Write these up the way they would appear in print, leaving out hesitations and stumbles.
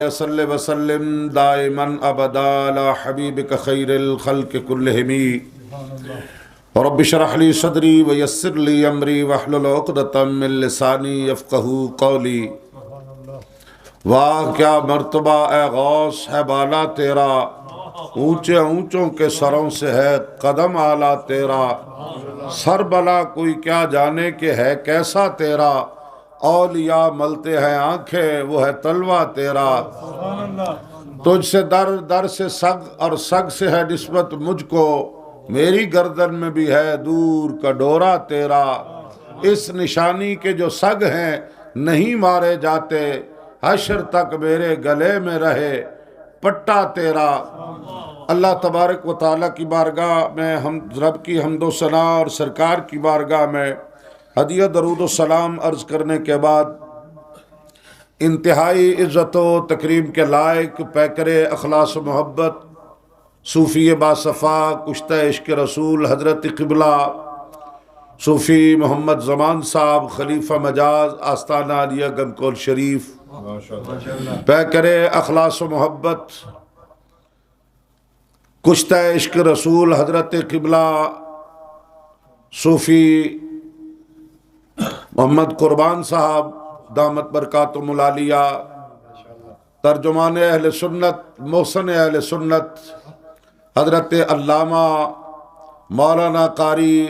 صلی وسلم دائما ابدا علی حبیبک خیر الخلق کلہم رب اشرح لی صدری ویسر لی امری واحلل عقدۃ من لسانی یفقہوا قولی۔ واہ کیا مرتبہ اے غوث ہے بالا تیرا، اونچے اونچوں کے سروں سے ہے قدم اعلیٰ تیرا، سر بلا کوئی کیا جانے کہ ہے کیسا تیرا، اولیاء ملتے ہیں آنکھیں وہ ہے تلوہ تیرا، تجھ سے در در سے سگ اور سگ سے ہے نسبت مجھ کو، میری گردن میں بھی ہے دور کا ڈورا تیرا، اس نشانی کے جو سگ ہیں نہیں مارے جاتے، حشر تک میرے گلے میں رہے پٹا تیرا۔ اللہ تبارک و تعالیٰ کی بارگاہ میں رب کی حمد و ثنا اور سرکار کی بارگاہ میں ہدیہ درود و سلام عرض کرنے کے بعد انتہائی عزت و تکریم کے لائق پیکر اخلاص و محبت صوفی باصفا کشتہ عشق رسول حضرت قبلہ صوفی محمد زمان صاحب خلیفہ مجاز آستانہ عالیہ گنگکول شریف، پیکر اخلاص و محبت کشتہ عشق رسول حضرت قبلہ صوفی محمد قربان صاحب دامت برکاتہم العالیہ، ترجمان اہل سنت محسن اہل سنت حضرت علامہ مولانا قاری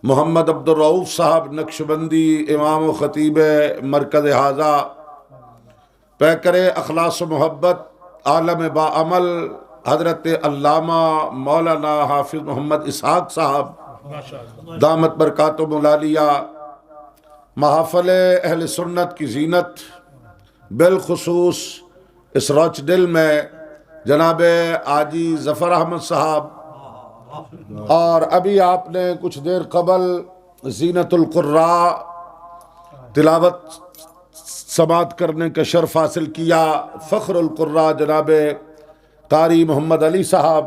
محمد عبد الرؤوف صاحب نقشبندی امام و خطیب مرکز حاضہ، پیکر اخلاص و محبت عالم با عمل حضرت علامہ مولانا حافظ محمد اسحاق صاحب دامت برکاتہم العالیہ، محافل اہل سنت کی زینت، بالخصوص اس روچ ڈل میں جناب آجی ظفر احمد صاحب، اور ابھی آپ نے کچھ دیر قبل زینت القراء تلاوت سماعت کرنے کا شرف حاصل کیا، فخر القراء جناب قاری محمد علی صاحب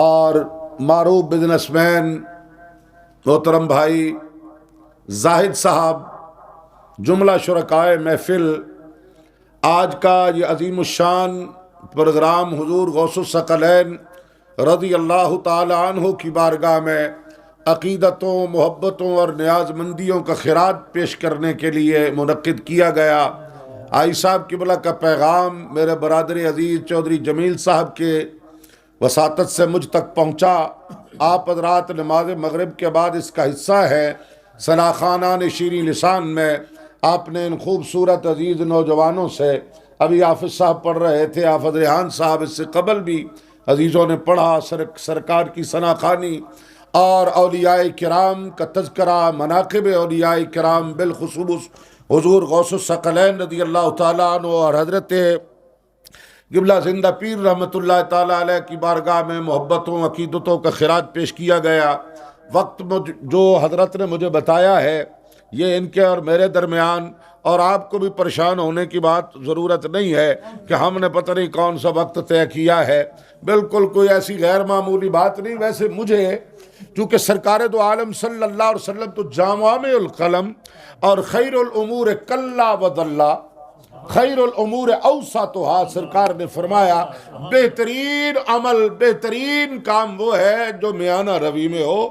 اور معروف بزنس مین محترم بھائی زاہد صاحب، جملہ شرکائے محفل، آج کا یہ عظیم الشان پروگرام حضور غوث الثقلین رضی اللہ تعالی عنہ کی بارگاہ میں عقیدتوں محبتوں اور نیاز مندیوں کا خراج پیش کرنے کے لیے منعقد کیا گیا۔ آئی صاحب قبلہ کا پیغام میرے برادر عزیز چودھری جمیل صاحب کے وساطت سے مجھ تک پہنچا۔ آپ حضرات نماز مغرب کے بعد اس کا حصہ ہے، سناخانان شیریں لسان میں آپ نے ان خوبصورت عزیز نوجوانوں سے، ابھی حافظ صاحب پڑھ رہے تھے، حافظ ریحان صاحب، اس سے قبل بھی عزیزوں نے پڑھا، سرکار کی ثناخوانی اور اولیاء کرام کا تذکرہ، مناقب اولیاء کرام، بالخصوص حضور غوث الثقلین رضی اللہ تعالیٰ عنہ اور حضرت قبلہ زندہ پیر رحمۃ اللہ تعالیٰ علیہ کی بارگاہ میں محبتوں عقیدتوں کا خراج پیش کیا گیا۔ وقت جو حضرت نے مجھے بتایا ہے یہ ان کے اور میرے درمیان، اور آپ کو بھی پریشان ہونے کی بات ضرورت نہیں ہے کہ ہم نے پتہ نہیں کون سا وقت طے کیا ہے، بالکل کوئی ایسی غیر معمولی بات نہیں۔ ویسے مجھے چونکہ سرکار دو عالم صلی اللہ علیہ وسلم تو جامع القلم اور خیر الامور کلا وضلا خیر الامور اوسطھا، سرکار نے فرمایا بہترین عمل بہترین کام وہ ہے جو میانہ روی میں ہو۔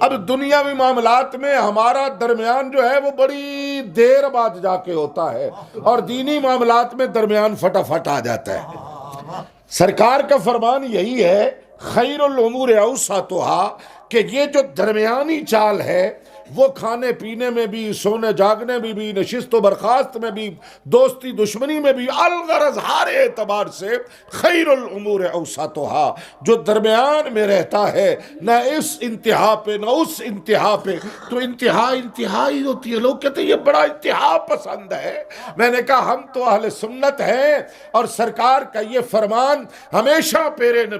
اب دنیاوی معاملات میں ہمارا درمیان جو ہے وہ بڑی دیر بعد جا کے ہوتا ہے، اور دینی معاملات میں درمیان فٹافٹ آ جاتا ہے۔ سرکار کا فرمان یہی ہے خیر الامور اوسطھا، کہ یہ جو درمیانی چال ہے وہ کھانے پینے میں بھی، سونے جاگنے میں بھی، نشست و برخاست میں بھی، دوستی دشمنی میں بھی، الغرض ہر اعتبار سے خیر الامور اوسطھا، جو درمیان میں رہتا ہے، نہ اس انتہا پہ نہ اس انتہا پہ۔ تو انتہائی ہوتی ہے، لوگ کہتے ہیں یہ بڑا انتہا پسند ہے۔ میں نے کہا ہم تو اہل سنت ہیں، اور سرکار کا یہ فرمان ہمیشہ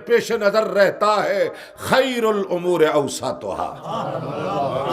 پیش نظر رہتا ہے، خیر الامور اوسطھا۔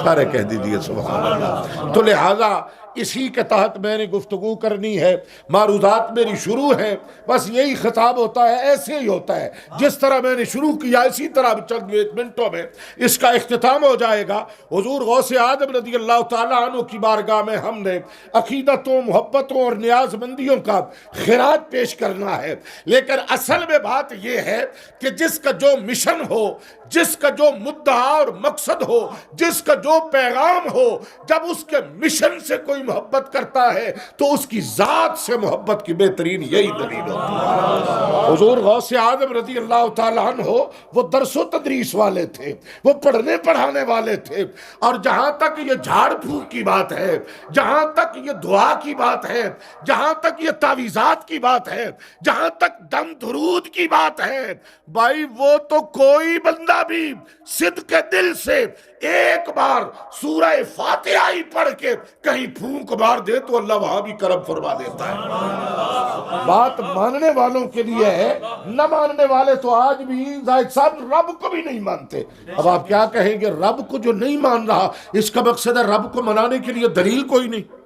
سارے کہہ دیجئے سبحان اللہ۔ تو لہٰذا اسی کے تحت میں نے گفتگو کرنی ہے، معروضات میری شروع ہیں، بس یہی خطاب ہوتا ہے، ایسے ہی ہوتا ہے جس طرح میں نے شروع کیا اسی طرح چند منٹوں میں اس کا اختتام ہو جائے گا۔ حضور غوث اعظم رضی اللہ تعالیٰ عنہ کی بارگاہ میں ہم نے عقیدتوں، محبتوں اور نیاز مندیوں کا خراج پیش کرنا ہے، لیکن اصل میں بات یہ ہے کہ جس کا جو مشن ہو، جس کا جو مدعا اور مقصد ہو، جس کا جو پیغام ہو، جب اس کے مشن سے کوئی محبت کرتا ہے تو اس کی ذات سے محبت کی بہترین یہی دلیل ہوتی ہے۔ حضور غوث اعظم رضی اللہ تعالیٰ عنہ وہ درس و تدریس والے تھے، وہ پڑھنے پڑھانے والے تھے، اور جہاں تک یہ جھاڑ پھونک کی بات ہے، جہاں تک یہ دعا کی بات ہے، جہاں تک یہ تعویذات کی بات ہے، جہاں تک دم درود کی بات ہے، بھائی وہ تو کوئی بندہ بھی صدق دل سے ایک بار سورہ فاتحہ ہی پڑھ کے کہیں پھونک مار دے تو اللہ وہاں بھی کرم فرما دیتا ہے۔ بات ماننے والوں کے لیے ہے، نہ ماننے والے تو آج بھی زاہد صاحب رب کو بھی نہیں مانتے۔ اب آپ کیا کہیں گے، رب کو جو نہیں مان رہا اس کا مقصد ہے رب کو منانے کے لیے دلیل کوئی نہیں،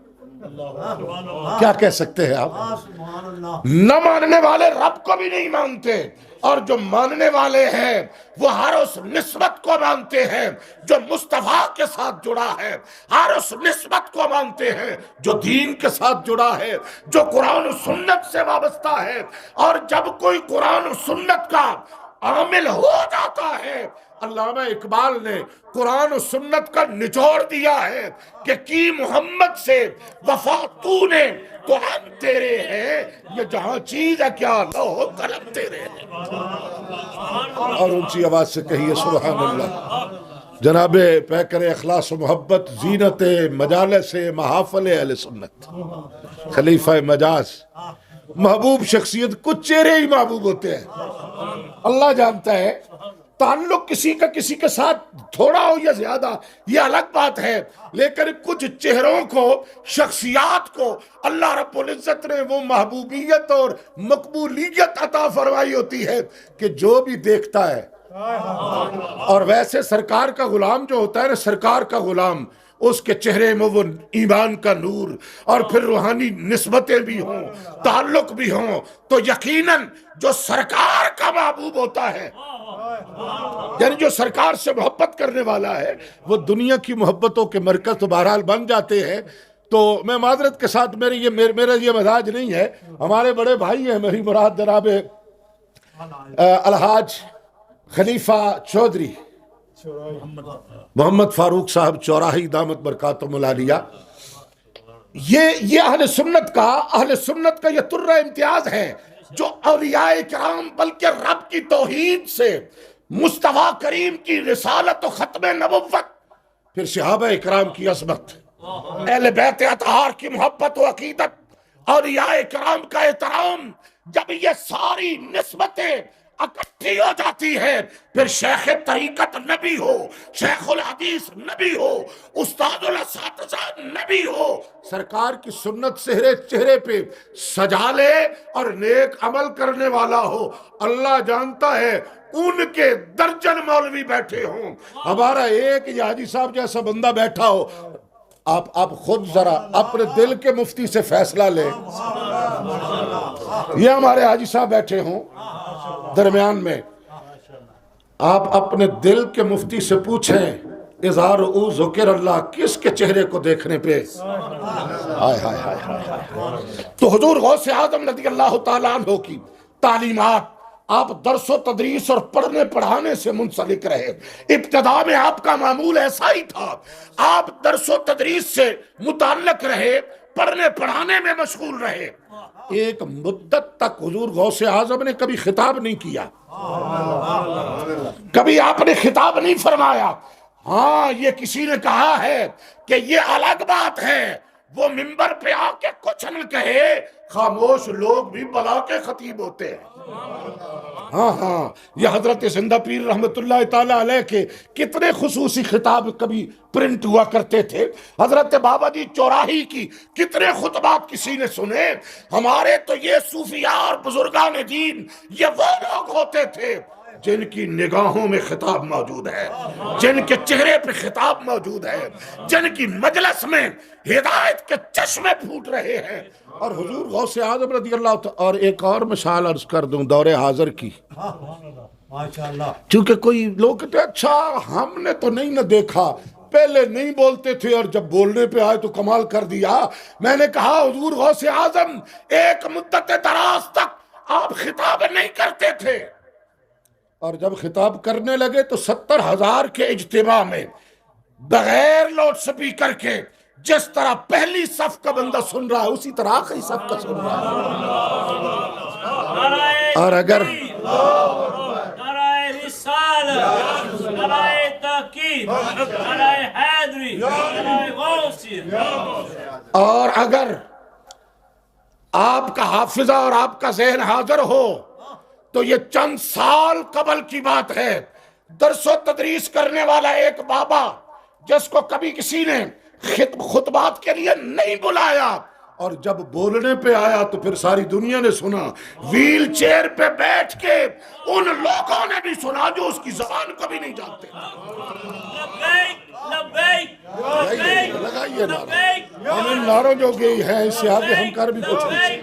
کیا کہہ سکتے ہیں آپ؟ نہ ماننے والے رب کو بھی نہیں مانتے، اور جو ماننے والے ہیں وہ ہر اس نسبت کو مانتے ہیں جو مصطفیٰ کے ساتھ جڑا ہے، ہر اس نسبت کو مانتے ہیں جو دین کے ساتھ جڑا ہے، جو قرآن و سنت سے وابستہ ہے، اور جب کوئی قرآن و سنت کا عامل ہو جاتا ہے، علامہ اقبال نے قرآن و سنت کا نچوڑ دیا ہے کہ کی محمد سے وفا تو نے تو ہم تیرے ہیں، یہ جہاں چیز ہے کیا لوہ قلم تیرے ہیں۔ اور اونچی آواز سے کہیے سبحان اللہ۔ جناب پیکر اخلاص و محبت، زینت مجالس محافل اہل سنت، خلیفہ مجاز، محبوب شخصیت، کچھ چہرے ہی محبوب ہوتے ہیں، اللہ جانتا ہے۔ تعلق کسی کا کسی کے ساتھ تھوڑا ہو یا زیادہ یہ الگ بات ہے، لیکن کچھ چہروں کو، شخصیات کو اللہ رب العزت نے وہ محبوبیت اور مقبولیت عطا فرمائی ہوتی ہے کہ جو بھی دیکھتا ہے، اور ویسے سرکار کا غلام جو ہوتا ہے نا، سرکار کا غلام، اس کے چہرے میں وہ ایمان کا نور اور پھر روحانی نسبتیں بھی ہوں، تعلق بھی ہوں، تو یقیناً جو سرکار کا محبوب ہوتا ہے، یعنی جو سرکار سے محبت کرنے والا ہے، وہ دنیا کی محبتوں کے مرکز تو بہرحال بن جاتے ہیں۔ تو میں معذرت کے ساتھ میرا یہ مزاج نہیں ہے، ہمارے بڑے بھائی ہیں، میری مراد جناب الحاج خلیفہ چودھری محمد فاروق صاحب چوراہی دامت برکاتہم العالیہ، یہ اہل سنت کا یہ ترہ امتیاز ہے جو اولیاء کرام بلکہ رب کی توحید سے، مصطفیٰ کریم کی رسالت و ختم نبوت، پھر صحابہ کرام کی عظمت، اہل بیت اطہار کی محبت و عقیدت، اولیاء کرام کا احترام، جب یہ ساری نسبتیں اکٹھی ہو جاتی ہے، پھر شیخ طریقت نبی ہو، شیخ الحدیث نبی ہو، استاد الاساتذہ نبی ہو، سرکار کی سنت چہرے پہ سجا لے اور نیک عمل کرنے والا ہو، اللہ جانتا ہے ان کے درجن مولوی بیٹھے ہوں، ہمارا ایک یہ حاجی صاحب جیسا بندہ بیٹھا ہو، آپ خود ذرا اپنے دل کے مفتی سے فیصلہ لیں، یہ ہمارے حاجی صاحب بیٹھے ہوں درمیان میں، آپ اپنے دل کے مفتی سے پوچھیں اظہار او ذکر اللہ کس کے چہرے کو دیکھنے پہ ہائے ہائے ہائے ہائے۔ تو حضور غوث اعظم رضی اللہ تعالیٰ عنہ کی تعلیمات، آپ درس و تدریس اور پڑھنے پڑھانے سے منسلک رہے، ابتدا میں آپ کا معمول ایسا ہی تھا، آپ درس و تدریس سے متعلق رہے، پڑھنے پڑھانے میں مشغول رہے، ایک مدت تک حضور غوث اعظم نے کبھی خطاب نہیں کیا، کبھی آپ نے خطاب نہیں فرمایا، ہاں یہ کسی نے کہا ہے کہ یہ الگ بات ہے وہ ممبر پہ آ کے کچھ نہ کہے، خاموش لوگ بھی بلا کے خطیب ہوتے ہیں۔ ہاں یہ حضرت زندہ پیر رحمت اللہ تعالیٰ علیہ کے کتنے خصوصی خطاب کبھی پرنٹ ہوا کرتے تھے، حضرت بابا جی چوراہی کی کتنے خطبات کسی نے سنے، ہمارے تو یہ صوفیاء اور بزرگان دین یہ وہ لوگ ہوتے تھے جن کی نگاہوں میں خطاب موجود ہے، جن کے چہرے پہ خطاب موجود ہے، جن کی مجلس میں ہدایت کے چشمے پھوٹ رہے ہیں. اور حضور غوث اعظم رضی اللہ تعالیٰ. اور ایک اور مثال عرض کر دوں دور حاضر کی، چونکہ کوئی لوگ کہتے ہیں اچھا ہم نے تو نہیں نہ دیکھا، پہلے نہیں بولتے تھے اور جب بولنے پہ آئے تو کمال کر دیا. میں نے کہا حضور غوث اعظم ایک مدت دراز تک آپ خطاب نہیں کرتے تھے، اور جب خطاب کرنے لگے تو 70,000 کے اجتماع میں بغیر لاؤڈ سپیکر کے جس طرح پہلی صف کا بندہ سن رہا ہے اسی طرح آخری صف کا سن رہا ہے. اور اگر اور اگر آپ کا حافظہ اور آپ کا ذہن حاضر ہو تو یہ چند سال قبل کی بات ہے، درس و تدریس کرنے والا ایک بابا جس کو کبھی کسی نے خطبات کے لیے نہیں بلایا، اور جب بولنے پہ آیا تو پھر ساری دنیا نے سنا، ویل چیئر پہ بیٹھ کے ان لوگوں نے بھی سنا جو اس کی زبان کو بھی نہیں جانتے. لگائیے نعرہ، ان نعروں جو گئی ہیں اس سے آگے ہم کر بھی کچھ نہیں.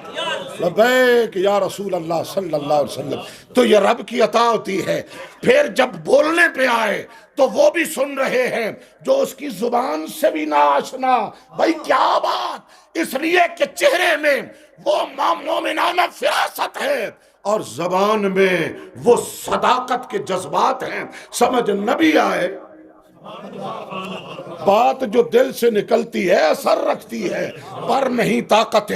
لبیک یا رسول اللہ صلی اللہ علیہ وسلم. تو یہ رب کی عطا ہوتی ہے. پھر جب بولنے پہ آئے تو وہ بھی سن رہے ہیں جو اس کی زبان سے بھی نہ آشنا. بھائی کیا بات، اس لیے کہ چہرے میں وہ مومنانہ فراست ہے اور زبان میں وہ صداقت کے جذبات ہیں. سمجھ نبی آئے، بات جو دل سے نکلتی ہے اثر رکھتی ہے، پر نہیں طاقت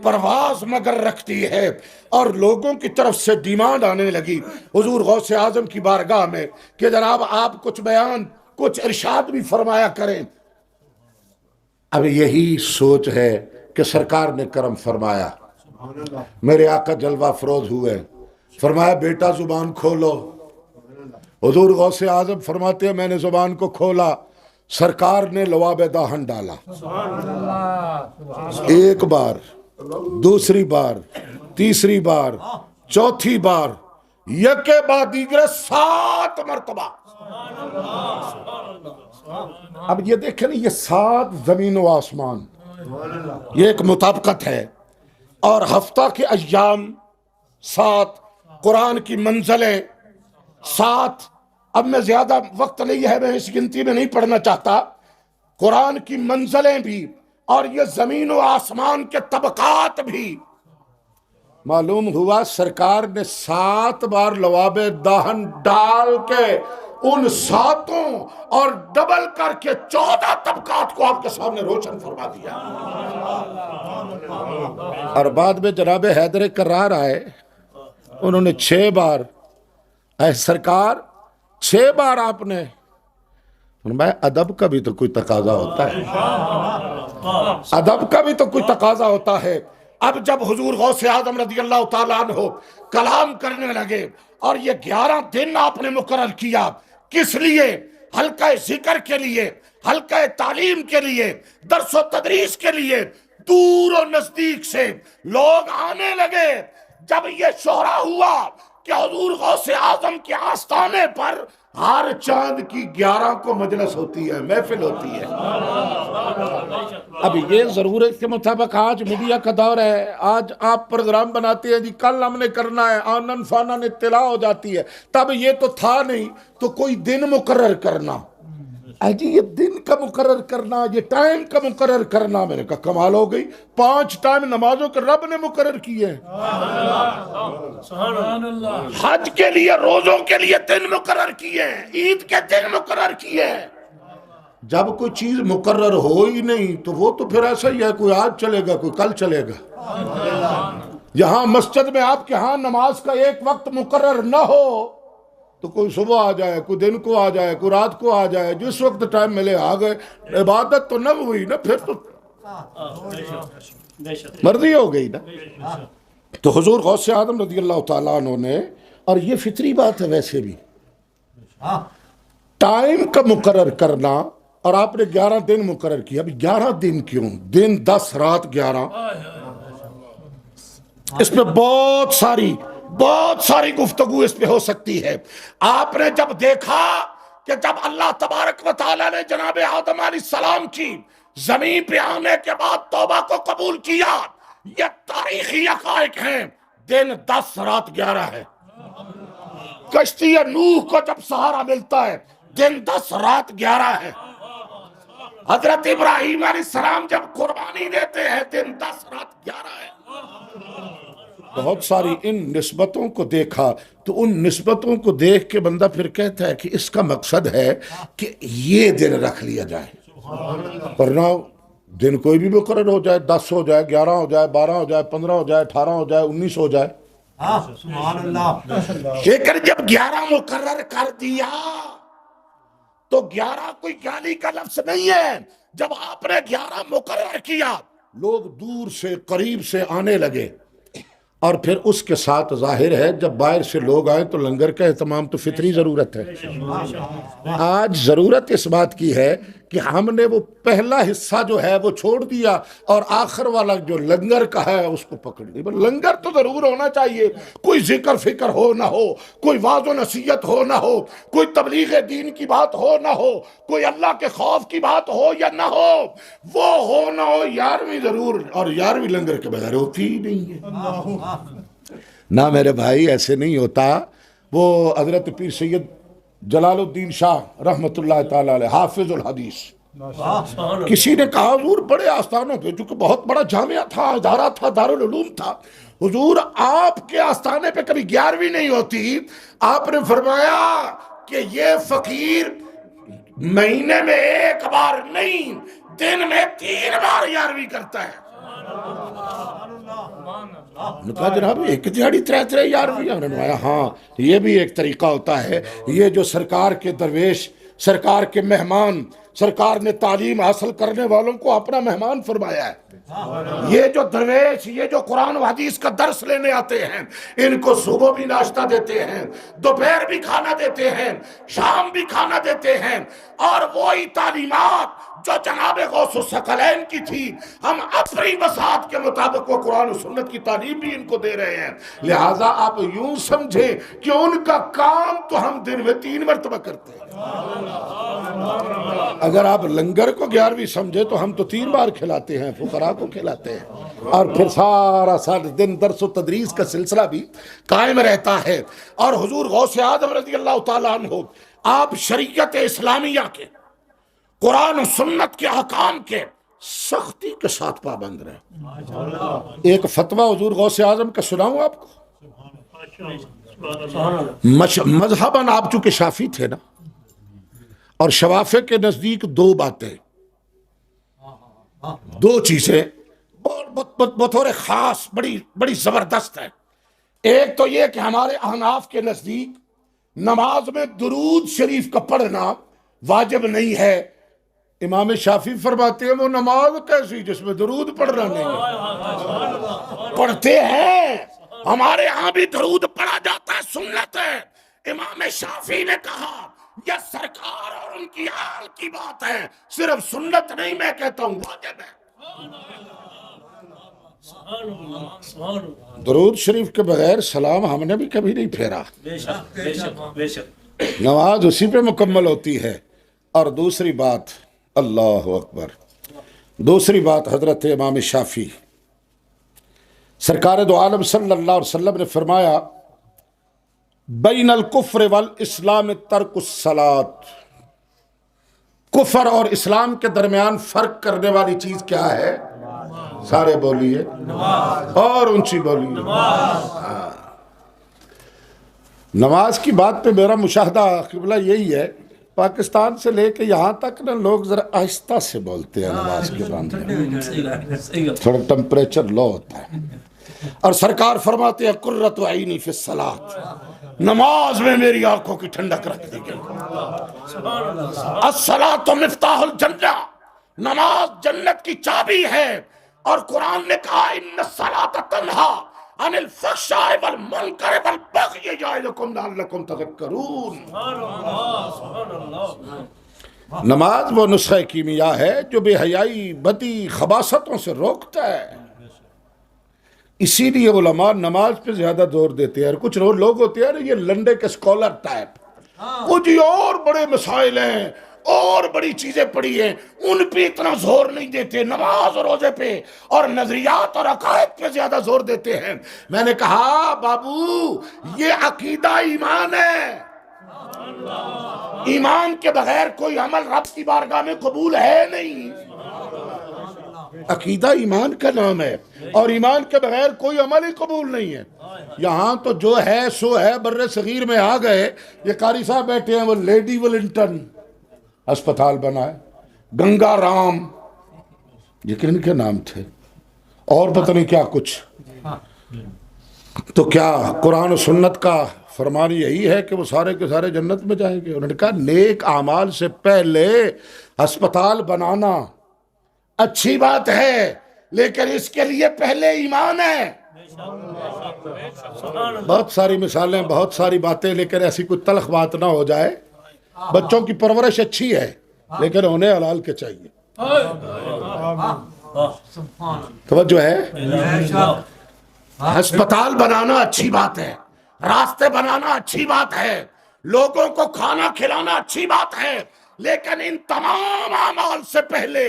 پرواز مگر رکھتی ہے. اور لوگوں کی طرف سے ڈیمانڈ آنے لگی حضور غوث اعظم کی بارگاہ میں کہ جناب آپ کچھ بیان کچھ ارشاد بھی فرمایا کریں. اب یہی سوچ ہے کہ سرکار نے کرم فرمایا، میرے آقا جلوہ فروز ہوئے، فرمایا بیٹا زبان کھولو. حضور غوث اعظم فرماتے ہیں میں نے زبان کو کھولا، سرکار نے لواب داہن ڈالا. ایک بار، دوسری بار، تیسری بار، چوتھی بار، یکے بعد دیگر 7 مرتبہ. اب یہ دیکھیں نا، یہ 7 زمین و آسمان، یہ ایک مطابقت ہے. اور ہفتہ کے ایام 7، قرآن کی منزلیں 7. اب میں زیادہ وقت نہیں ہے، میں اس گنتی میں نہیں پڑھنا چاہتا. قرآن کی منزلیں بھی اور یہ زمین و آسمان کے طبقات بھی. معلوم ہوا سرکار نے 7 بار لواب داہن ڈال کے ان 7 اور ڈبل کر کے 14 طبقات کو آپ کے سامنے روشن فرما دیا. اور بعد میں جناب حیدر کرار آئے، انہوں نے 6 بار، اے سرکار 6 بار آپ نے. میں ادب کا بھی تو کوئی تقاضا ہوتا ہے، ادب کا بھی تو کوئی تقاضا ہوتا ہے. اب جب حضور غوث اعظم رضی اللہ تعالیٰ عنہ کلام کرنے لگے اور یہ 11 دن آپ نے مقرر کیا، کس لیے؟ حلقہ ذکر کے لیے، حلقہ تعلیم کے لیے، درس و تدریس کے لیے. دور و نزدیک سے لوگ آنے لگے. جب یہ شہرا ہوا کہ حضور غوث اعظم کے آستانے پر ہر چاند کی 11 کو مجلس ہوتی ہے، محفل ہوتی ہے. اب یہ ضرورت کے مطابق آج میڈیا کا دور ہے، آج آپ پروگرام بناتے ہیں جی کل ہم نے کرنا ہے، آنن فانن اطلاع ہو جاتی ہے. تب یہ تو تھا نہیں، تو کوئی دن مقرر کرنا، جی یہ دن کا مقرر کرنا، یہ ٹائم کا مقرر کرنا. میں نے کہا کمال ہو گئی، 5 ٹائم نمازوں کے رب نے مقرر کیے ہیں. حج کے لیے، روزوں کے لیے دن مقرر کیے ہیں، عید کے دن مقرر کیے ہیں. جب کوئی چیز مقرر ہو ہی نہیں تو وہ تو پھر ایسا ہی ہے، کوئی آج چلے گا کوئی کل چلے گا. یہاں مسجد میں آپ کے ہاں نماز کا ایک وقت مقرر نہ ہو تو کوئی صبح آ جائے، کوئی دن کو آ جائے، کوئی رات کو آ جائے، جس وقت ٹائم ملے آ گئے. عبادت تو نہ ہوئی نا، پھر تو مرضی ہو گئی نا. تو حضور غوث اعظم رضی اللہ تعالیٰ عنہ نے، اور یہ فطری بات ہے ویسے بھی، ٹائم کا مقرر کرنا. اور آپ نے 11 دن مقرر کیا. اب 11 دن کیوں؟ دن 10 رات 11، اس میں بہت ساری بہت ساری گفتگو اس پہ ہو سکتی ہے۔ آپ نے جب دیکھا کہ جب اللہ تبارک و تعالیٰ نے جناب آدم علیہ السلام کی زمین پہ آنے کے بعد توبہ کو قبول کیا، یہ تاریخی حقائق ہیں، دن 10 رات 11 ہے۔ کشتی نوح کو جب سہارا ملتا ہے دن 10 رات 11 ہے۔ حضرت ابراہیم علیہ السلام جب قربانی دیتے ہیں دن 10 رات 11 ہے۔ بہت ساری ان نسبتوں کو دیکھا تو ان نسبتوں کو دیکھ کے بندہ پھر کہتا ہے کہ اس کا مقصد ہے کہ یہ دن رکھ لیا جائے، ورنہ دن کوئی بھی مقرر ہو جائے، 10 ہو جائے، 11 ہو جائے، 12 ہو جائے، 15 ہو جائے، 18 ہو جائے، 19 ہو جائے، لیکن جب 11 مقرر کر دیا تو 11 کوئی گالی کا لفظ نہیں ہے۔ جب آپ نے 11 مقرر کیا لوگ دور سے قریب سے آنے لگے، اور پھر اس کے ساتھ ظاہر ہے جب باہر سے لوگ آئیں تو لنگر کا اہتمام تو فطری ضرورت ہے۔ آج ضرورت اس بات کی ہے کہ ہم نے وہ پہلا حصہ جو ہے وہ چھوڑ دیا اور آخر والا جو لنگر کا ہے اس کو پکڑ لیا۔ لنگر تو ضرور ہونا چاہیے، کوئی ذکر فکر ہو نہ ہو، کوئی واعظ و نصیحت ہو نہ ہو، کوئی تبلیغ دین کی بات ہو نہ ہو، کوئی اللہ کے خوف کی بات ہو یا نہ ہو، وہ ہو نہ ہو 11ویں ضرور، اور 11ویں لنگر کے بغیر ہوتی ہی نہیں ہے۔ نہ میرے بھائی ایسے نہیں ہوتا۔ وہ حضرت پیر سید جلال الدین شاہ رحمت اللہ تعالی علیہ حافظ الحدیث، کسی نے کہا حضور بڑے آستانوں پہ، چونکہ بہت بڑا جامعہ تھا، ادارہ تھا، دارالعلوم تھا، حضور آپ کے آستانے پہ کبھی 11ویں نہیں ہوتی۔ آپ نے فرمایا کہ یہ فقیر مہینے میں 1 بار نہیں، دن میں 3 بار 11ویں کرتا ہے۔ نے کہا جناب 1 دہاڑی 3 11ویں؟ انہوں نے فرمایا ہاں یہ بھی ایک طریقہ ہوتا ہے، یہ جو سرکار کے درویش، سرکار کے مہمان، سرکار نے تعلیم حاصل کرنے والوں کو اپنا مہمان فرمایا ہے، یہ جو درویش، یہ جو قرآن و حدیث کا درس لینے آتے ہیں، ان کو صبح بھی ناشتہ دیتے ہیں، دوپہر بھی کھانا دیتے ہیں، شام بھی کھانا دیتے ہیں، اور وہی تعلیمات جو جناب غوث الثقلین کی تھی ہم اپنی وسعت کے مطابق وہ قرآن و سنت کی تعلیم بھی ان کو دے رہے ہیں۔ لہٰذا آپ یوں سمجھیں کہ ان کا کام تو ہم دن میں 3 مرتبہ کرتے ہیں۔ اگر آپ لنگر کو 11ویں سمجھے تو ہم تو 3 بار کھلاتے ہیں، فقراء کو کھلاتے ہیں، اور پھر سارا دن درس و تدریس کا سلسلہ بھی قائم رہتا ہے۔ اور حضور غوث اعظم رضی اللہ تعالیٰ عنہ آپ شریعت اسلامیہ کے، قرآن و سنت کے احکام کے سختی کے ساتھ پابند رہے۔ ایک فتویٰ حضور غوث اعظم کا سناؤں آپ کو؟ مذہباً آپ چونکہ شافعی تھے نا، اور شوافع کے نزدیک 2 باتیں، 2 چیزیں بطور خاص بڑی زبردست ہے۔ ایک تو یہ کہ ہمارے احناف کے نزدیک نماز میں درود شریف کا پڑھنا واجب نہیں ہے۔ امام شافعی فرماتے ہیں وہ نماز کیسی جس میں درود پڑھنا نہیں ہے؟ پڑھتے ہیں، ہمارے ہاں بھی درود پڑھا جاتا ہے، سنت ہے۔ امام شافعی نے کہا یہ سرکار اور ان کی آل کی بات ہے، صرف سنت نہیں، میں کہتا ہوں واجب ہے۔ درود شریف کے بغیر سلام ہم نے بھی کبھی نہیں پھیرا، نماز اسی پہ مکمل ہوتی ہے۔ اور دوسری بات، اللہ اکبر، دوسری بات حضرت امام شافعی سرکار دو عالم صلی اللہ علیہ وسلم نے فرمایا بین الکفر والاسلام ترک الصلاۃ، کفر اور اسلام کے درمیان فرق کرنے والی چیز کیا ہے؟ سارے بولیے اور اونچی بولیے، نماز کی بات پہ میرا مشاہدہ قبلہ یہی ہے، پاکستان سے لے کے یہاں تک نا لوگ ذرا آہستہ سے بولتے ہیں نماز کے بارے میں، تھوڑا ٹمپریچر لو ہوتا ہے۔ اور سرکار فرماتے ہیں قرۃ عینی فی الصلاۃ، نماز میں میری آنکھوں کی ٹھنڈک رکھ دی گئی۔ الصلاۃ مفتاح الجنہ، نماز جنت کی چابی ہے۔ اور قرآن نے کہا ان الصلاۃ تنہی عن الفحشاء والمنکر والبغی یعظکم لعلکم تذکرون۔ نماز وہ نسخہ کیمیا ہے جو بے حیائی، بدی، خباثتوں سے روکتا ہے۔ اسی لیے علماء نماز پہ زیادہ زور دیتے ہیں. اور کچھ لوگ ہوتے ہیں نا یہ لنڈے کے اسکالر ٹائپ، وہ جی اور بڑے مسائل ہیں اور بڑی چیزیں پڑھی ہیں، ان پہ اتنا زور نہیں دیتے، نماز اور روزے پہ اور نظریات اور عقائد پہ زیادہ زور دیتے ہیں. میں نے کہا بابو یہ عقیدہ ایمان ہے، ایمان کے بغیر کوئی عمل رب کی بارگاہ میں قبول ہے نہیں. عقیدہ ایمان کا نام ہے، اور ایمان کے بغیر کوئی عمل ہی قبول نہیں ہے. یہاں تو جو ہے سو ہے، بر صغیر میں آ گئے. یہ قاری صاحب بیٹھے ہیں، وہ لیڈی ولنگٹن اسپتال بنا ہے، گنگا رام، یہ کن کے نام تھے، اور پتہ نہیں کیا کچھ. تو کیا قرآن و سنت کا فرمان یہی ہے کہ وہ سارے کے سارے جنت میں جائیں گے؟ انہوں نے کہا نیک اعمال سے پہلے ہسپتال بنانا اچھی بات ہے، لیکن اس کے لیے پہلے ایمان ہے. بہت ساری مثالیں، بہت ساری باتیں، لیکن ایسی کوئی تلخ بات نہ ہو جائے. بچوں کی پرورش اچھی ہے لیکن انہیں حلال کے چاہیے. توجہ ہے؟ ہسپتال بنانا اچھی بات ہے، راستے بنانا اچھی بات ہے، لوگوں کو کھانا کھلانا اچھی بات ہے، لیکن ان تمام اعمال سے پہلے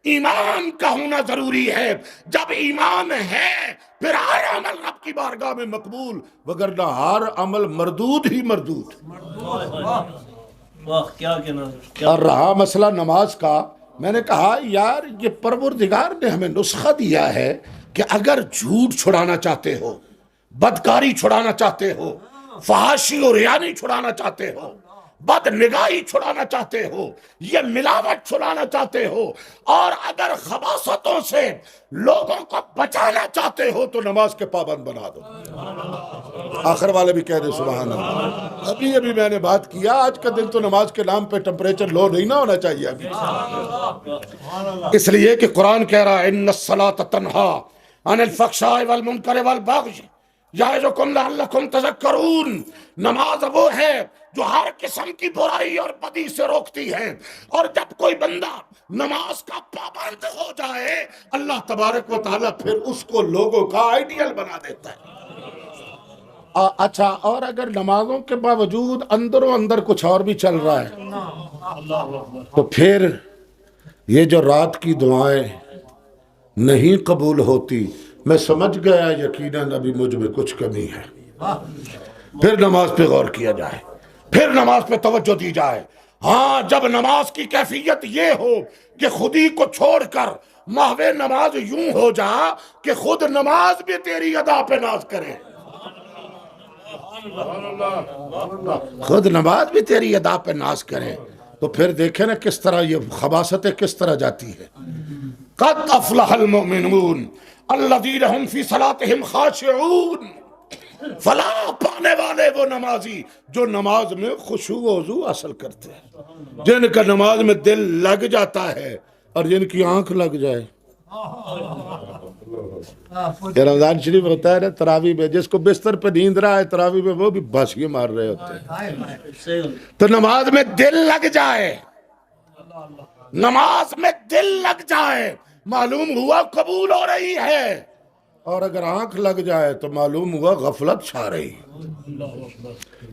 ایمان کا ہونا ضروری ہے. جب ایمان ہے پھر ہر عمل رب کی بارگاہ میں مقبول، وگرنہ ہر عمل مردود ہی مردود. اور رہا مسئلہ نماز کا، میں نے کہا یار یہ پروردگار نے ہمیں نسخہ دیا ہے کہ اگر جھوٹ چھڑانا چاہتے ہو، بدکاری چھڑانا چاہتے ہو، فحاشی اور ریانی چھڑانا چاہتے ہو، بد نگاہی چھڑانا چاہتے ہو، یہ ملاوٹ چھڑانا چاہتے ہو، اور اگر خباثتوں سے لوگوں کو بچانا چاہتے ہو تو نماز کے پابند بنا دو. آخر والے بھی کہہ دے سبحان اللہ. ابھی میں نے بات کیا، آج کا دن تو نماز کے نام پہ ٹمپریچر لو نہیں نہ ہونا چاہیے ابھی، اس لیے کہ قرآن کہہ رہا ہے ان الصلاۃ تنہا عن الفحشاء والمنکر والبغی یعظکم لعلکم تذکرون. نماز وہ ہے جو ہر قسم کی برائی اور بدی سے روکتی ہے، اور جب کوئی بندہ نماز کا پابند ہو جائے اللہ تبارک و تعالیٰ پھر اس کو لوگوں کا آئیڈیل بنا دیتا ہے. اچھا، اور اگر نمازوں کے باوجود اندروں اندر کچھ اور بھی چل رہا ہے تو پھر یہ جو رات کی دعائیں نہیں قبول ہوتی، میں سمجھ گیا یقیناً ابھی مجھ میں کچھ کمی ہے. پھر نماز پہ غور کیا جائے، پھر نماز پہ توجہ دی جائے. ہاں جب نماز کی کیفیت یہ ہو کہ خودی کو چھوڑ کر محو نماز یوں ہو جا کہ خود نماز بھی تیری ادا پہ ناز کرے، خود نماز بھی تیری ادا پہ ناز کرے، تو پھر دیکھیں نا کس طرح یہ خباثتیں کس طرح جاتی ہے. قد افلح المؤمنون الذین هم فی صلاتهم خاشعون. فلاح پانے والے وہ نمازی جو نماز میں خشوع و خضوع حاصل کرتے ہیں، جن کا نماز میں دل لگ جاتا ہے اور جن کی آنکھ لگ جائے. یہ رمضان شریف ہوتا ہے نا تراویح میں، جس کو بستر پہ نیند رہا ہے تراویح میں وہ بھی باسیے مار رہے ہوتے ہیں. تو نماز میں دل لگ جائے، نماز میں دل لگ جائے، معلوم ہوا قبول ہو رہی ہے، اور اگر آنکھ لگ جائے تو معلوم ہوا غفلت چھا رہی.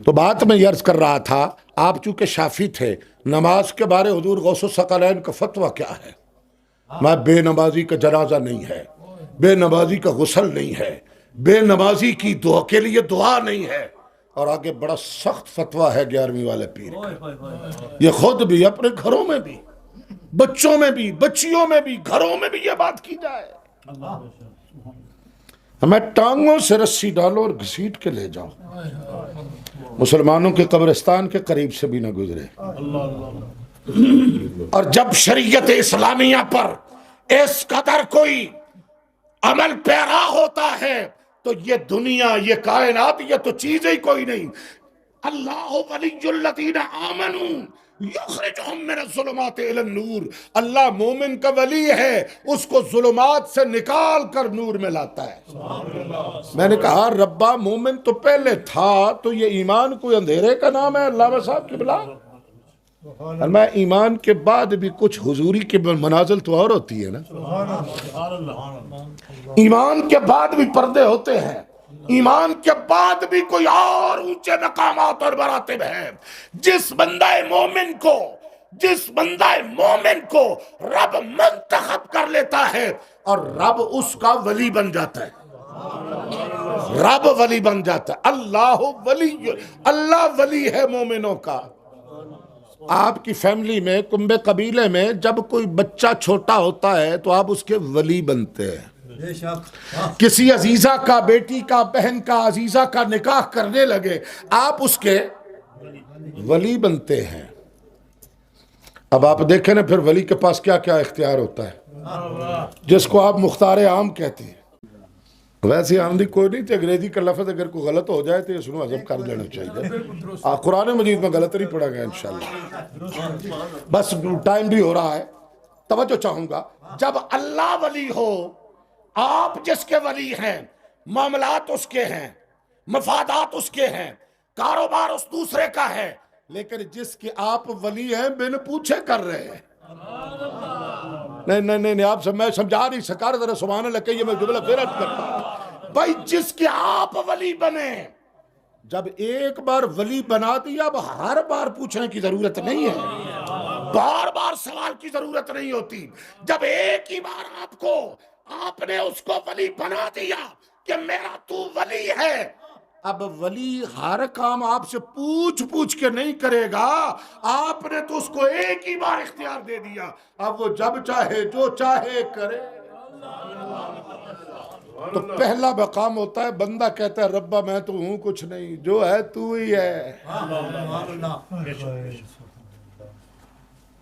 تو بات میں یہ عرض کر رہا تھا، آپ چونکہ شافی تھے، نماز کے بارے حضور غوث الثقلین کا فتویٰ کیا ہے؟ میں بے نمازی کا جنازہ نہیں ہے، بے نمازی کا غسل نہیں ہے، بے نمازی کی دعا کے لیے دعا نہیں ہے. اور آگے بڑا سخت فتویٰ ہے 11ویں والے پیر کا، یہ خود بھی اپنے گھروں میں بھی، بچوں میں بھی، بچیوں میں بھی، گھروں میں بھی یہ بات کی جائے. ہمیں ٹانگوں سے رسی ڈالو اور گھسیٹ کے لے جاؤ، مسلمانوں کے قبرستان کے قریب سے بھی نہ گزرے. اور جب شریعت اسلامیہ پر اس قدر کوئی عمل پیرا ہوتا ہے تو یہ دنیا، یہ کائنات، یہ تو چیز ہی کوئی نہیں. اللہ ولی الذین آمنوا یخرجہم من الظلمات الی النور. اللہ مومن کا ولی ہے، اس کو ظلمات سے نکال کر نور میں لاتا ہے. میں نے کہا ربا مومن تو پہلے تھا، تو یہ ایمان کوئی اندھیرے کا نام ہے؟ علامہ صاحب کی بلا میں ایمان کے بعد بھی کچھ حضوری کے منازل تو اور ہوتی ہے نا. ایمان کے بعد بھی پردے ہوتے ہیں، ایمان کے بعد بھی کوئی اور اونچے مقامات اور مراتب ہیں. جس بندہ مومن کو رب منتخب کر لیتا ہے اور رب اس کا ولی بن جاتا ہے. رب ولی بن جاتا ہے. اللہ ولی ہے مومنوں کا. آپ کی فیملی میں، کنبے قبیلے میں جب کوئی بچہ چھوٹا ہوتا ہے تو آپ اس کے ولی بنتے ہیں. کسی عزیزہ کا، بیٹی کا، بہن کا، عزیزہ کا نکاح کرنے لگے، آپ اس کے ولی بنتے ہیں. اب آپ دیکھیں نا پھر ولی کے پاس کیا کیا اختیار ہوتا ہے، جس کو آپ مختار عام کہتے ہیں. ویسے آمدی کوئی نہیں تھی، انگریزی کا لفظ اگر کوئی غلط ہو جائے تو اس کو عزم کر لینا چاہیے. قرآن مجید میں غلط نہیں پڑھا گیا انشاءاللہ. بس ٹائم بھی ہو رہا ہے، توجہ چاہوں گا. جب اللہ ولی ہو، آپ جس کے ولی ہیں، معاملات اس کے ہیں، مفادات اس کے ہیں، کاروبار اس دوسرے کا ہے، لیکن جس کے آپ ولی ہیں بن پوچھے کر رہے ہیں. نہیں آپ سے میں سمجھا نہیں سکا، ذرا سبحان اللہ کہیے، میں جملہ پھر عرض کرتا ہوں. بھائی جس کے آپ ولی بنے، جب ایک بار ولی بنا دیا اب ہر بار پوچھنے کی ضرورت نہیں ہے، بار بار سوال کی ضرورت نہیں ہوتی. جب ایک ہی بار آپ نے اس کو ولی بنا دیا کہ میرا تو ولی ہے، اب ولی ہر کام آپ سے پوچھ کے نہیں کرے گا. آپ نے تو اس کو ایک ہی بار اختیار دے دیا، اب وہ جب چاہے جو چاہے کرے. تو پہلا مقام ہوتا ہے بندہ کہتا ہے ربا میں تو ہوں کچھ نہیں، جو ہے تو ہی ہے.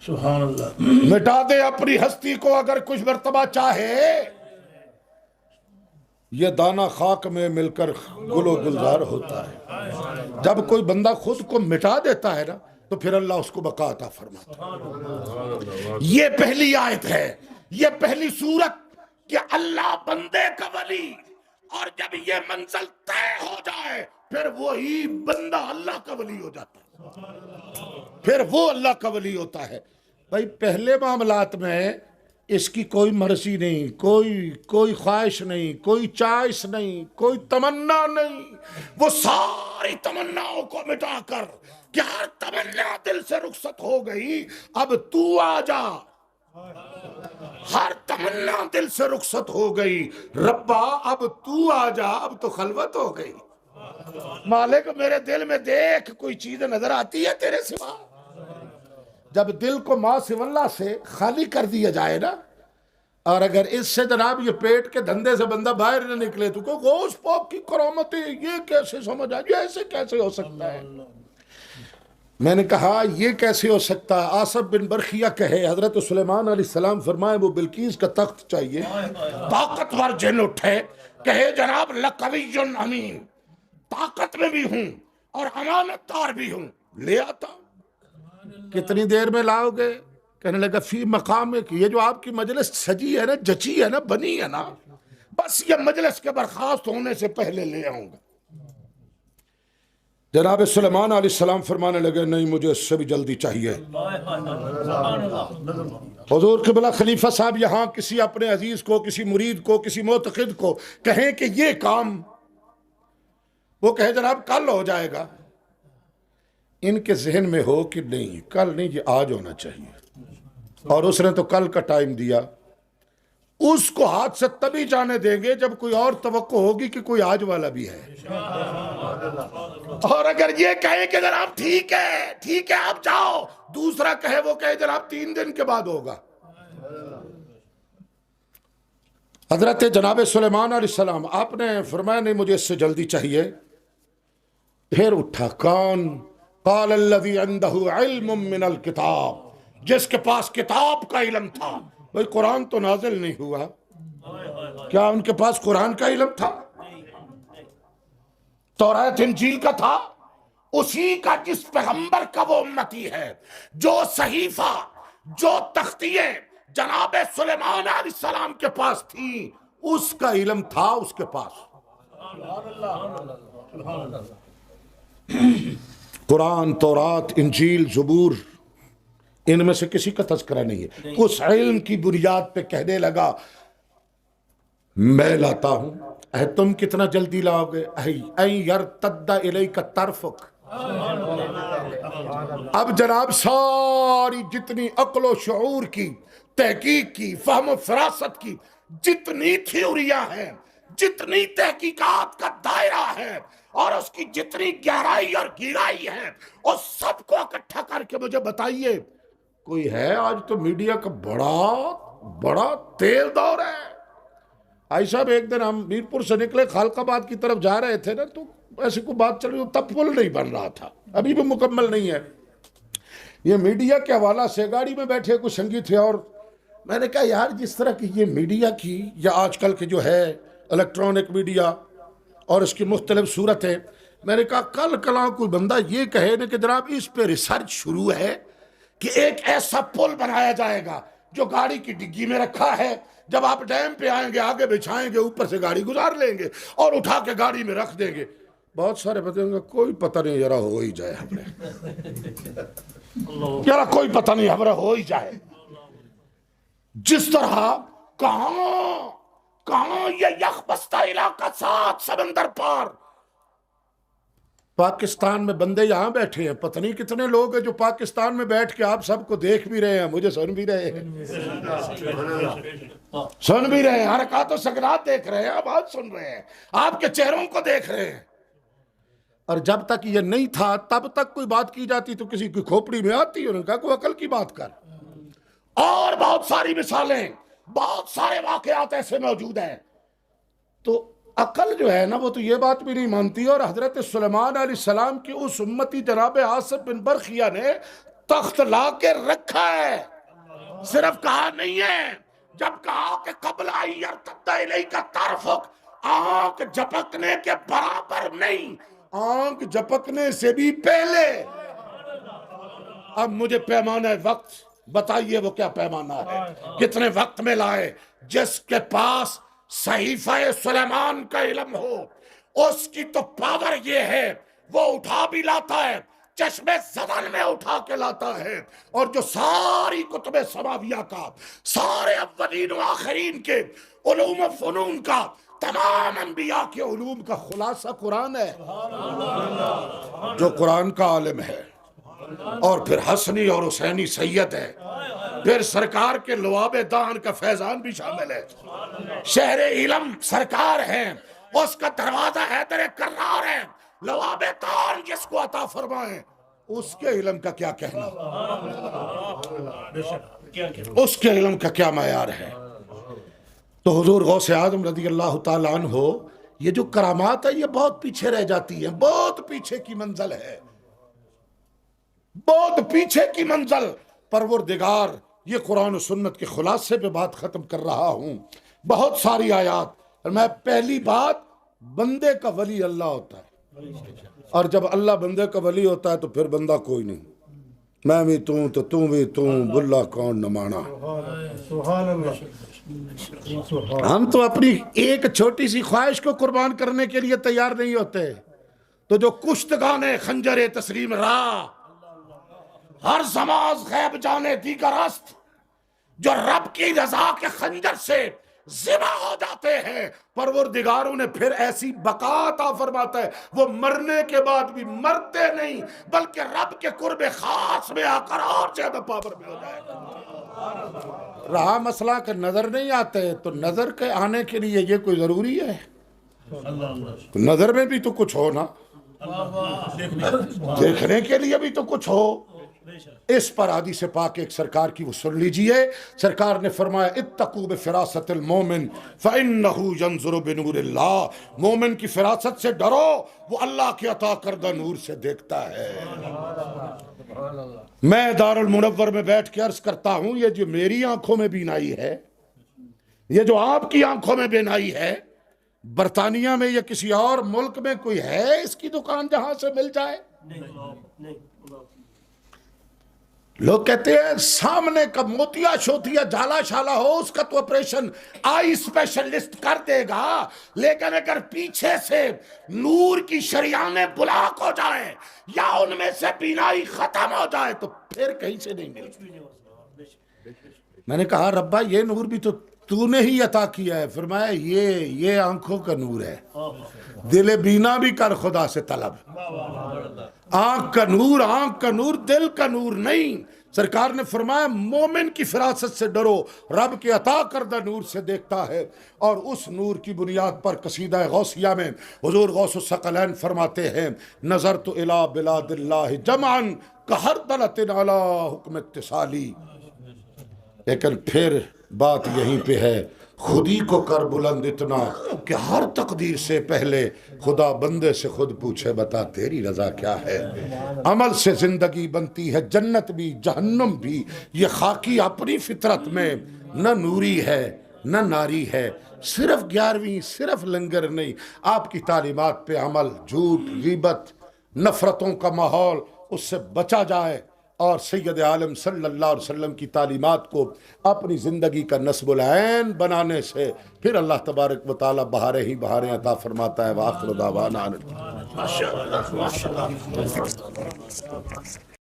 سبحان اللہ. مٹا دے اپنی ہستی کو اگر کچھ مرتبہ چاہے، یہ دانہ خاک میں مل کر گل و گلزار ہوتا ہے. جب کوئی بندہ خود کو مٹا دیتا ہے نا تو پھر اللہ اس کو بقا عطا فرماتا ہے. یہ پہلی آیت ہے، یہ پہلی سورت کہ اللہ بندے کا ولی، اور جب یہ منزل طے ہو جائے پھر وہی بندہ اللہ کا ولی ہو جاتا ہے، پھر وہ اللہ کا ولی ہوتا ہے. بھائی پہلے معاملات میں اس کی کوئی مرضی نہیں، کوئی خواہش نہیں، کوئی چائس نہیں، کوئی تمنا نہیں. وہ ساری تمناؤں کو مٹا کر کہ ہر تمنا دل سے رخصت ہو گئی، اب تو آ جا. ہر تمنا دل سے رخصت ہو گئی، ربا اب تو آ جا، اب تو خلوت ہو گئی. مالک میرے دل میں دیکھ کوئی چیز نظر آتی ہے تیرے سوا. جب دل کو ما سوا اللہ سے خالی کر دیا جائے نا، اور اگر اس سے جناب یہ پیٹ کے دھندے سے بندہ باہر نہ نکلے تو کوئی گوشت پاک کی کرامت ہے، یہ کیسے سمجھ آئے، ایسے کیسے ہو سکتا ہے. میں نے کہا یہ کیسے ہو سکتا ہے. آصف بن برخیہ کہے حضرت سلیمان علیہ السلام فرمائے وہ بلقیس کا تخت چاہیے. طاقتور جن اٹھے، کہے جناب لقوی امین، طاقت میں بھی ہوں اور امانت دار بھی ہوں، لے آتا. کتنی دیر میں لاؤ گے؟ کہنے لگا فی مقام، یہ جو آپ کی مجلس سجی ہے نا، جچی ہے نا، بنی ہے نا، بس یہ مجلس کے برخاست ہونے سے پہلے لے آؤں گا. جناب سلیمان علیہ السلام فرمانے لگے نہیں مجھے اس سے بھی جلدی چاہیے. حضور قبلہ خلیفہ صاحب یہاں کسی اپنے عزیز کو، کسی مرید کو، کسی معتقد کو کہیں کہ یہ کام، وہ کہے جناب کل ہو جائے گا. ان کے ذہن میں ہو کہ نہیں کل نہیں، یہ آج ہونا چاہیے. اور اس نے تو کل کا ٹائم دیا. اس کو ہاتھ سے تبھی جانے دیں گے جب کوئی اور توقع ہوگی کہ کوئی آج والا بھی ہے. اور اگر یہ کہے کہ جناب ٹھیک ہے آپ جاؤ، دوسرا کہے وہ کہے جناب 3 دن کے بعد ہوگا. حضرت جناب سلیمان علیہ السلام آپ نے فرمایا نہیں مجھے اس سے جلدی چاہیے. پھر اٹھا کون؟ قال الذی عنده علم من الکتاب، جس کے پاس کتاب کا علم تھا. بھئی قرآن تو نازل نہیں ہوا، کیا ان کے پاس قرآن کا علم تھا؟ تورات انجیل کا تھا؟ اسی کا جس پیغمبر کا وہ امتی ہے. جو صحیفہ، جو تختیے جناب سلیمان علیہ السلام کے پاس تھی، اس کا علم تھا اس کے پاس. قرآن، تورات، انجیل، زبور، ان میں سے کسی کا تذکرہ نہیں ہے. اس علم کی بنیاد پہ کہنے لگا میں لاتا ہوں. اے تم کتنا جلدی لاؤ گے؟ این یرتد الیک طرفک. اب جناب ساری جتنی عقل و شعور کی تحقیق کی فہم و فراست کی جتنی تھیوریاں ہیں، جتنی تحقیقات کا دائرہ ہے اور اس کی جتنی گہرائی اور گہرائی ہے، اس سب کو اکٹھا کر کے مجھے بتائیے کوئی ہے؟ آج تو میڈیا کا بڑا تیز دور ہے. آئی صاحب ایک دن ہم میرپور سے نکلے خالق آباد کی طرف جا رہے تھے نا، تو ایسی کوئی بات چل رہی، تب پل نہیں بن رہا تھا، ابھی بھی مکمل نہیں ہے. یہ میڈیا کے حوالہ سے گاڑی میں بیٹھے کچھ سنگی تھے اور میں نے کہا یار جس طرح کی یہ میڈیا کی یا آج کل کے جو ہے الیکٹرانک میڈیا اور اس کی مختلف صورتیں، میں نے کہا کل کلاں کوئی بندہ یہ کہے نا کہ جناب اس پہ ریسرچ شروع ہے کہ ایک ایسا پل بنایا جائے گا جو گاڑی کی ڈگی میں رکھا ہے، جب آپ ڈیم پہ آئیں گے آگے بچھائیں گے، اوپر سے گاڑی گزار لیں گے اور اٹھا کے گاڑی میں رکھ دیں گے. بہت سارے بتائیں گے کوئی پتہ نہیں، ذرا ہو ہی جائے ہمیں، ذرا کوئی پتہ نہیں ہمارا ہو ہی جائے. جس طرح کہاں یہ یخ بستہ علاقہ 7 سمندر پار، پاکستان میں بندے یہاں بیٹھے ہیں، پتہ نہیں کتنے لوگ ہیں جو پاکستان میں بیٹھ کے آپ سب کو دیکھ بھی رہے ہیں، مجھے سن بھی رہے ہیں، حرکات و سکنات دیکھ رہے ہیں، آواز سن رہے ہیں، آپ کے چہروں کو دیکھ رہے ہیں. اور جب تک یہ نہیں تھا تب تک کوئی بات کی جاتی تو کسی کی کھوپڑی میں آتی، انہوں نے کہا کوئی عقل کی بات کر. اور بہت ساری مثالیں، بہت سارے واقعات ایسے موجود ہیں. تو عقل جو ہے نا وہ تو یہ بات بھی نہیں مانتی. اور حضرت سلیمان علیہ السلام کی اس امتی جناب آصف بن برخیہ نے تخت لا کے رکھا ہے، صرف کہا نہیں ہے. جب کہا کہ قبل ان یرتد الیک طرفک، آنکھ جھپکنے کے برابر نہیں، آنکھ جھپکنے سے بھی پہلے. اب مجھے پیمانہ وقت بتائیے وہ کیا پیمانہ ہے، کتنے وقت میں لائے؟ جس کے پاس صحیفہ سلیمان کا علم ہو اس کی تو پاور یہ ہے وہ اٹھا بھی لاتا ہے، چشم زدن میں اٹھا کے لاتا ہے. اور جو ساری کتب سماویہ کا، سارے اولین و آخرین کے علوم و فنون کا، تمام انبیاء کے علوم کا خلاصہ قرآن ہے. جو قرآن کا عالم ہے اور پھر حسنی اور حسینی سید ہے، پھر سرکار کے لواب دان کا فیضان بھی شامل ہے، شہر علم سرکار ہیں، اس کا دروازہ حیدر کرار ہے، لواب دان جس کو عطا فرمائیں اس کے علم کا کیا کہنا، اس کے علم کا کیا معیار ہے. تو حضور غوث اعظم رضی اللہ تعالیٰ عنہ یہ جو کرامات ہے یہ بہت پیچھے رہ جاتی ہیں، بہت پیچھے کی منزل ہے، بہت پیچھے کی منزل. پروردگار یہ قرآن و سنت کے خلاصے پہ بات ختم کر رہا ہوں. بہت ساری آیات، میں پہلی بات بندے کا ولی اللہ ہوتا ہے، اور جب اللہ بندے کا ولی ہوتا ہے تو پھر بندہ کوئی نہیں. میں بھی تو بھی بلا کون نہ مانا. ہم تو اپنی ایک چھوٹی سی خواہش کو قربان کرنے کے لیے تیار نہیں ہوتے. تو جو کشتگان خنجر تسلیم راہ، ہر زماز غیب جانے دیگر است، جو رب کی رضا کے خنجر سے ذبح ہو جاتے ہیں، پروردگاروں نے پھر ایسی بقا عطا فرماتا ہے وہ مرنے کے بعد بھی مرتے نہیں بلکہ رب کے قرب خاص میں آ کر اور زیادہ پاور میں ہو جائے گا. رہا مسئلہ کہ نظر نہیں آتے، تو نظر کے آنے کے لیے یہ کوئی ضروری ہے؟ نظر میں بھی تو کچھ ہو نا، دیکھنے کے لیے بھی تو کچھ ہو. اس پر حدیث پاک ایک سرکار کی وہ سن لیجئے. سرکار نے فرمایا اتقوا بفراست المومن فإنه ينظر بنور اللہ، مومن کی فراست سے ڈرو، وہ اللہ کے عطا کردہ نور سے دیکھتا ہے. میں دار المنور میں بیٹھ کے عرض کرتا ہوں یہ جو میری آنکھوں میں بینائی ہے، یہ جو آپ کی آنکھوں میں بینائی ہے، برطانیہ میں یا کسی اور ملک میں کوئی ہے اس کی دکان جہاں سے مل جائے؟ لوگ کہتے ہیں سامنے کا موتیا شوتیا جالا شالا ہو اس کا تو آپریشن آئی اسپیشلسٹ کر دے گا، لیکن اگر پیچھے سے نور کی شریانیں بلاک ہو جائیں یا ان میں سے بینائی ختم ہو جائے تو پھر کہیں سے نہیں ملتی۔ میں نے کہا ربا یہ نور بھی تو نے ہی عطا کیا ہے۔ فرمایا یہ آنکھوں کا نور ہے، دل بینا بھی کر خدا سے طلب۔ آنکھ کا نور دل کا نور نہیں۔ سرکار نے فرمایا مومن کی فراست سے ڈرو، رب کے عطا کردہ نور سے دیکھتا ہے۔ اور اس نور کی بنیاد پر قصیدہ غوثیہ میں حضور غوث الثقلین فرماتے ہیں نظرت الی بلاد اللہ جمعا کہردلۃ علی حکم اتصالی۔ لیکن پھر بات یہیں پہ ہے، خودی کو کر بلند اتنا کہ ہر تقدیر سے پہلے خدا بندے سے خود پوچھے بتا تیری رضا کیا ہے۔ عمل سے زندگی بنتی ہے جنت بھی جہنم بھی، یہ خاکی اپنی فطرت میں نہ نوری ہے نہ ناری ہے۔ صرف 11ویں صرف لنگر نہیں، آپ کی تعلیمات پہ عمل، جھوٹ، غیبت، نفرتوں کا ماحول، اس سے بچا جائے اور سید عالم صلی اللہ علیہ وسلم کی تعلیمات کو اپنی زندگی کا نصب العین بنانے سے پھر اللہ تبارک و تعالی بہاریں ہی بہاریں عطا فرماتا ہے۔ وآخر دعوانا